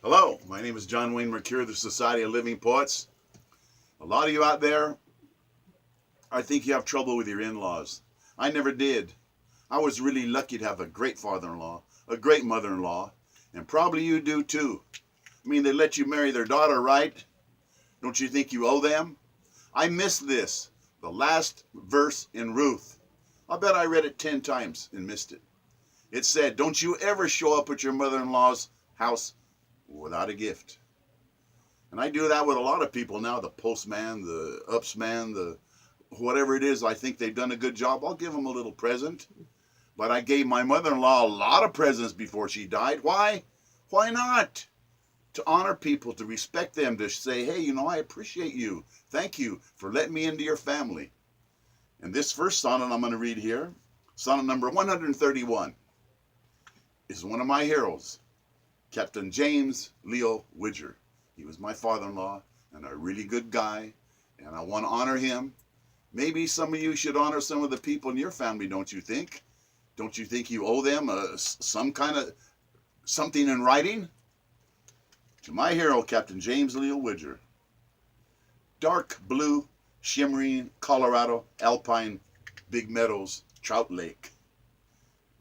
Hello, my name is John Wayne Mercure, the Society of Living Poets. A lot of you out there, I think you have trouble with your in-laws. I never did. I was really lucky to have a great father-in-law, a great mother-in-law, and probably you do too. I mean, they let you marry their daughter, right? Don't you think you owe them? I missed this, the last verse in Ruth. I bet I read it 10 times and missed it. It said, don't you ever show up at your mother-in-law's house without a gift. And I do that with a lot of people now, the postman, the upsman, the whatever it is. I think they've done a good job. I'll give them a little present. But I gave my mother-in-law a lot of presents before she died. Why? Why not? To honor people, to respect them, to say, hey, I appreciate you. Thank you for letting me into your family. And this first sonnet I'm going to read here, sonnet number 131, is one of my heroes, Captain James Leo Widger. He was my father-in-law and a really good guy, and I want to honor him. Maybe some of you should honor some of the people in your family, don't you think? Don't you think you owe them some kind of something in writing? To my hero, Captain James Leo Widger. Dark blue, shimmering Colorado, alpine, big meadows, trout lake.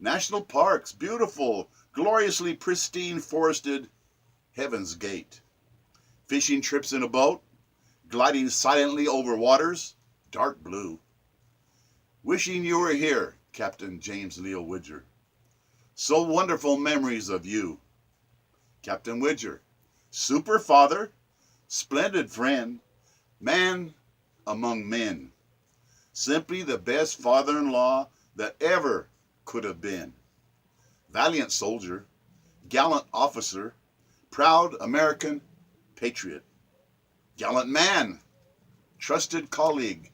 National parks, beautiful, gloriously pristine, forested, Heaven's Gate. Fishing trips in a boat, gliding silently over waters, dark blue. Wishing you were here, Captain James Leo Widger. So wonderful memories of you, Captain Widger. Super father, splendid friend, man among men. Simply the best father-in-law that ever could have been. Valiant soldier, gallant officer, proud American patriot. Gallant man, trusted colleague,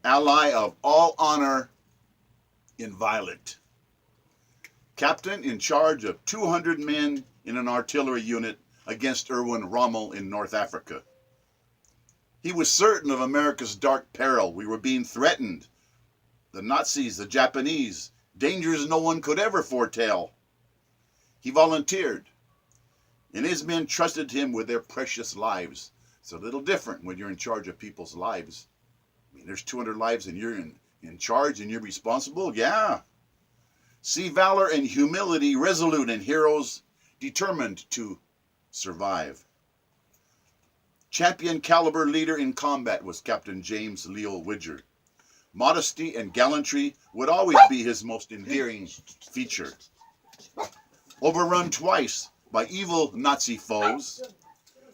ally of all honor, inviolate. Captain in charge of 200 men in an artillery unit against Erwin Rommel in North Africa. He was certain of America's dark peril. We were being threatened. The Nazis, the Japanese, dangers no one could ever foretell. He volunteered, and his men trusted him with their precious lives. It's a little different when you're in charge of people's lives. I mean, there's 200 lives and you're in charge and you're responsible? Yeah. See valor and humility, resolute and heroes, determined to survive. Champion caliber leader in combat was Captain James Leo Widger. Modesty and gallantry would always be his most endearing feature. Overrun twice by evil Nazi foes,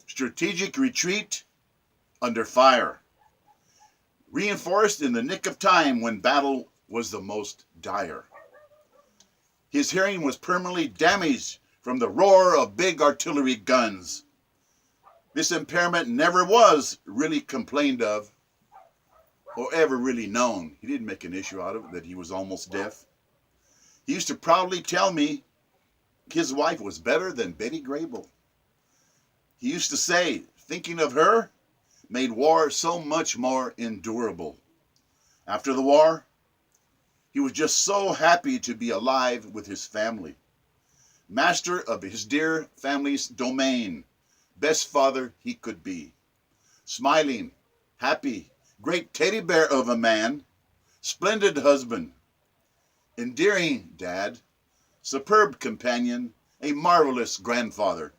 strategic retreat under fire. Reinforced in the nick of time when battle was the most dire. His hearing was permanently damaged from the roar of big artillery guns. This impairment never was really complained of or ever really known. He didn't make an issue out of it that he was almost deaf. He used to proudly tell me his wife was better than Betty Grable. He used to say, thinking of her made war so much more endurable. After the war, he was just so happy to be alive with his family. Master of his dear family's domain. Best father he could be. Smiling, happy, great teddy bear of a man. Splendid husband. Endearing dad. Superb companion. A marvelous grandfather.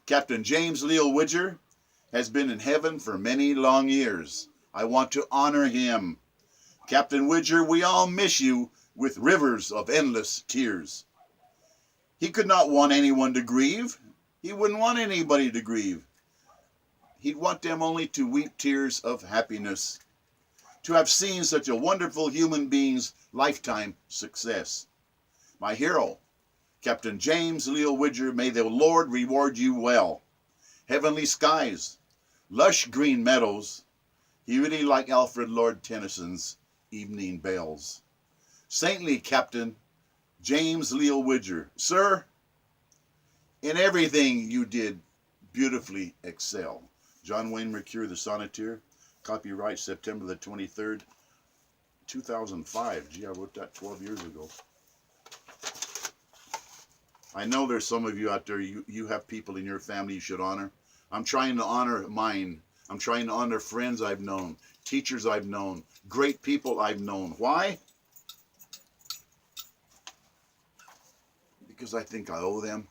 Captain James Leo Widger has been in heaven for many long years. I want to honor him. Captain Widger, we all miss you with rivers of endless tears. He could not want anyone to grieve. He wouldn't want anybody to grieve. He'd want them only to weep tears of happiness, to have seen such a wonderful human being's lifetime success. My hero, Captain James Leo Widger, may the Lord reward you well. Heavenly skies, lush green meadows. He really liked Alfred Lord Tennyson's Evening Bells. Saintly Captain James Leo Widger. Sir, in everything you did beautifully excel. John Wayne Mercure, the Sonneteer. Copyright September the 23rd, 2005. Gee, I wrote that 12 years ago. I know there's some of you out there, you have people in your family you should honor. I'm trying to honor mine. I'm trying to honor friends I've known, teachers I've known, great people I've known. Why? Because I think I owe them,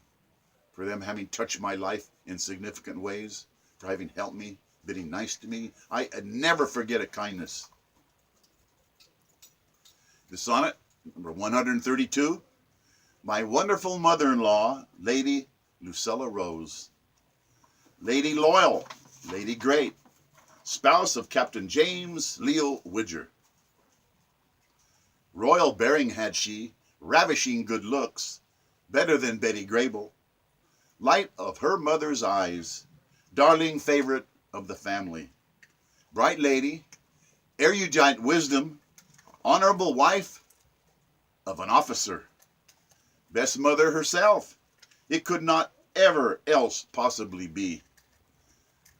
for them having touched my life in significant ways, for having helped me, being nice to me. I never forget a kindness. The sonnet, number 132, my wonderful mother-in-law, Lady Lucilla Rose. Lady loyal, lady great, spouse of Captain James Leo Widger. Royal bearing had she, ravishing good looks, better than Betty Grable, light of her mother's eyes, darling favorite of the family, bright lady, erudite wisdom, honorable wife of an officer, best mother herself, it could not ever else possibly be.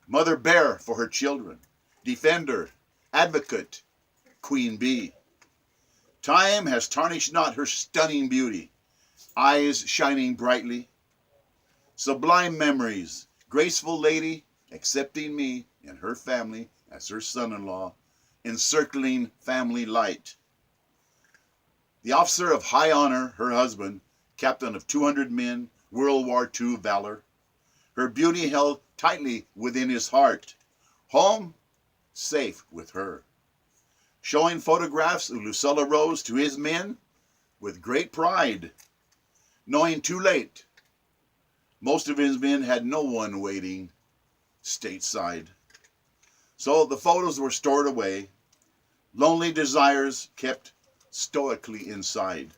Mother bear for her children, defender, advocate, queen bee. Time has tarnished not her stunning beauty, eyes shining brightly. Sublime memories, graceful lady, accepting me and her family as her son-in-law, encircling family light. The officer of high honor, her husband, captain of 200 men, World War II valor. Her beauty held tightly within his heart. Home, safe with her. Showing photographs of Lucilla Rose to his men with great pride, knowing too late most of his men had no one waiting stateside. So the photos were stored away, lonely desires kept stoically inside.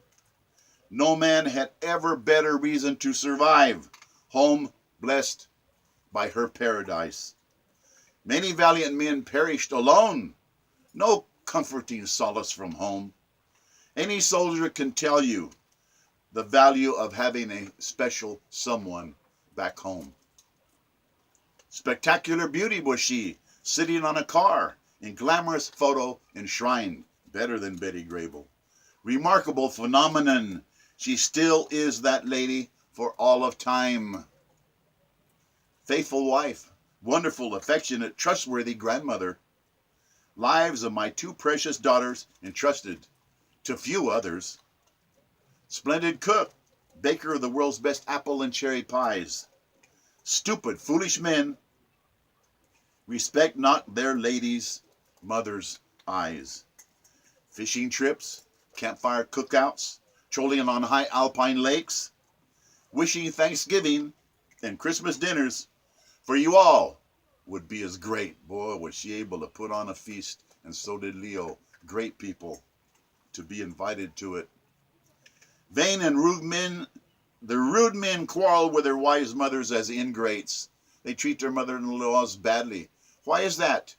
No man had ever better reason to survive, home blessed by her paradise. Many valiant men perished alone, no comforting solace from home. Any soldier can tell you the value of having a special someone back home. Spectacular beauty was she, sitting on a car, in glamorous photo enshrined, better than Betty Grable. Remarkable phenomenon, she still is that lady for all of time. Faithful wife, wonderful, affectionate, trustworthy grandmother. Lives of my two precious daughters entrusted to few others. Splendid cook, baker of the world's best apple and cherry pies. Stupid, foolish men respect not their ladies' mothers' eyes. Fishing trips, campfire cookouts, trolling on high alpine lakes, wishing Thanksgiving and Christmas dinners for you all would be as great. Boy, was she able to put on a feast, and so did Leo. Great people to be invited to it. Vain and rude men, the rude men quarrel with their wives' mothers as ingrates. They treat their mother-in-laws badly. Why is that?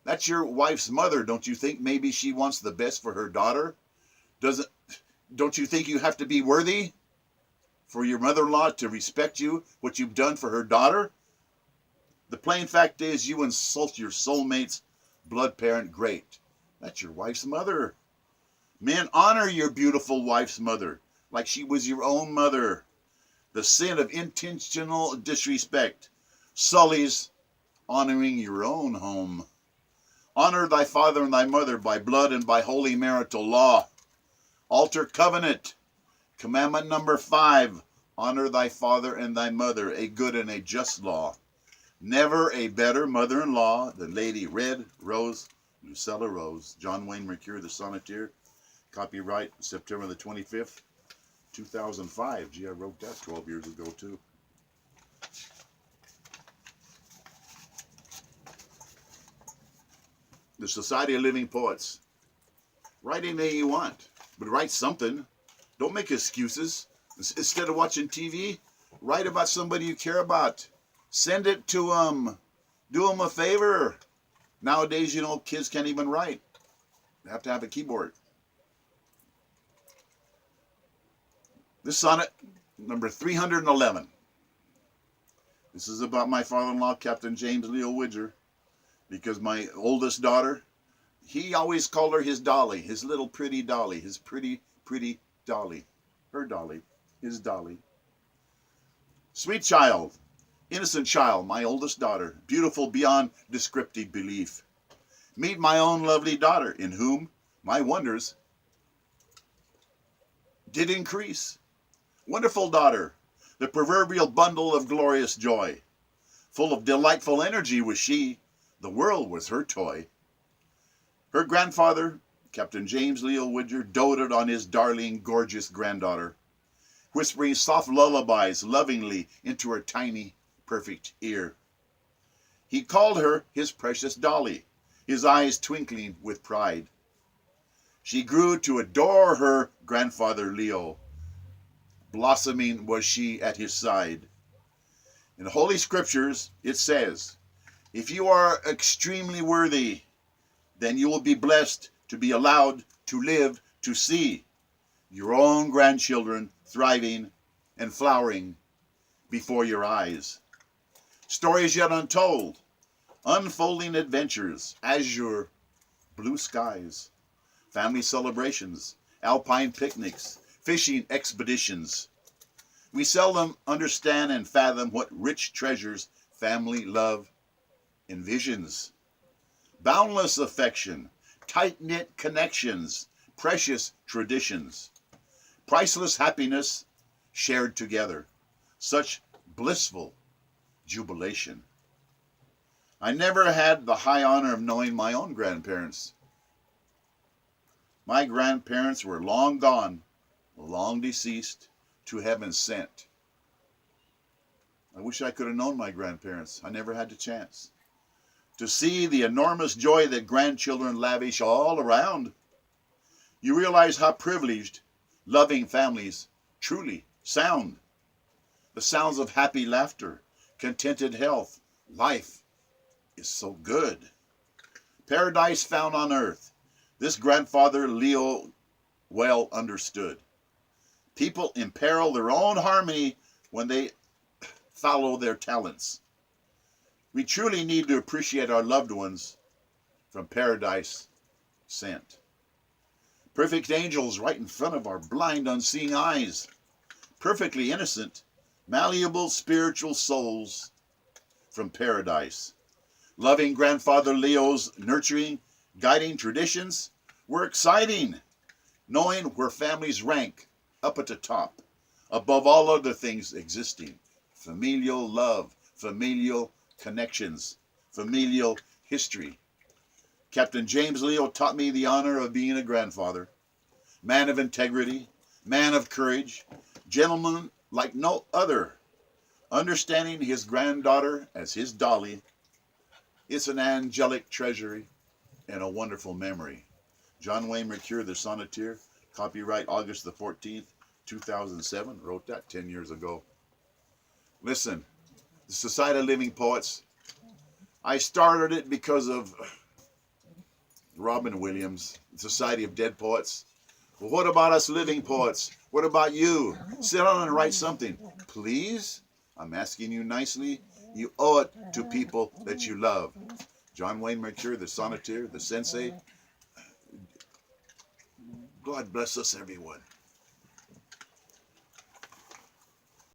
That's your wife's mother. Don't you think maybe she wants the best for her daughter? Don't you think you have to be worthy for your mother-in-law to respect you, what you've done for her daughter? The plain fact is you insult your soulmate's blood parent great. That's your wife's mother. Men, honor your beautiful wife's mother like she was your own mother. The sin of intentional disrespect sullies honoring your own home. Honor thy father and thy mother by blood and by holy marital law. Altar covenant. Commandment number 5. Honor thy father and thy mother, a good and a just law. Never a better mother-in-law than Lady Red Rose Lucilla Rose. John Wayne Mercure, the Sonneteer. Copyright September the 25th, 2005. Gee, I wrote that 12 years ago, too. The Society of Living Poets. Write anything you want, but write something. Don't make excuses. Instead of watching TV, write about somebody you care about. Send it to them. Do them a favor. Nowadays, you know, kids can't even write. They have to have a keyboard. This sonnet, number 311. This is about my father-in-law, Captain James Leo Widger, because my oldest daughter, he always called her his dolly, his little pretty dolly, his pretty, pretty dolly. Her dolly, his dolly. Sweet child, innocent child, my oldest daughter, beautiful beyond descriptive belief. Meet my own lovely daughter, in whom my wonders did increase. Wonderful daughter, the proverbial bundle of glorious joy. Full of delightful energy was she, the world was her toy. Her grandfather, Captain James Leo Woodyer, doted on his darling, gorgeous granddaughter, whispering soft lullabies lovingly into her tiny, perfect ear. He called her his precious Dolly, his eyes twinkling with pride. She grew to adore her grandfather Leo. Blossoming was she at his side. In the Holy Scriptures, it says, if you are extremely worthy, then you will be blessed to be allowed to live to see your own grandchildren thriving and flowering before your eyes. Stories yet untold, unfolding adventures, azure, blue skies, family celebrations, alpine picnics, fishing expeditions. We seldom understand and fathom what rich treasures family love envisions. Boundless affection, tight-knit connections, precious traditions, priceless happiness shared together, such blissful jubilation. I never had the high honor of knowing my own grandparents. My grandparents were long gone, long deceased, to heaven sent. I wish I could have known my grandparents. I never had the chance. To see the enormous joy that grandchildren lavish all around, you realize how privileged, loving families truly sound. The sounds of happy laughter, contented health. Life is so good. Paradise found on earth. This grandfather Leo well understood. People imperil their own harmony when they follow their talents. We truly need to appreciate our loved ones from paradise sent. Perfect angels right in front of our blind, unseeing eyes. Perfectly innocent, malleable spiritual souls from paradise. Loving grandfather Leo's nurturing, guiding traditions were exciting, knowing where families rank up at the top, above all other things existing. Familial love, familial connections, familial history. Captain James Leo taught me the honor of being a grandfather, man of integrity, man of courage, gentleman like no other, understanding his granddaughter as his Dolly. It's an angelic treasury and a wonderful memory. John Wayne Mercure, the Sonneteer, copyright August the 14th, 2007, wrote that 10 years ago. Listen, the Society of Living Poets, I started it because of Robin Williams, Society of Dead Poets. Well, what about us living poets? What about you? Sit down and write something. Please? I'm asking you nicely. You owe it to people that you love. John Wayne Mercure, the Sonneteer, the Sensei. God bless us, everyone.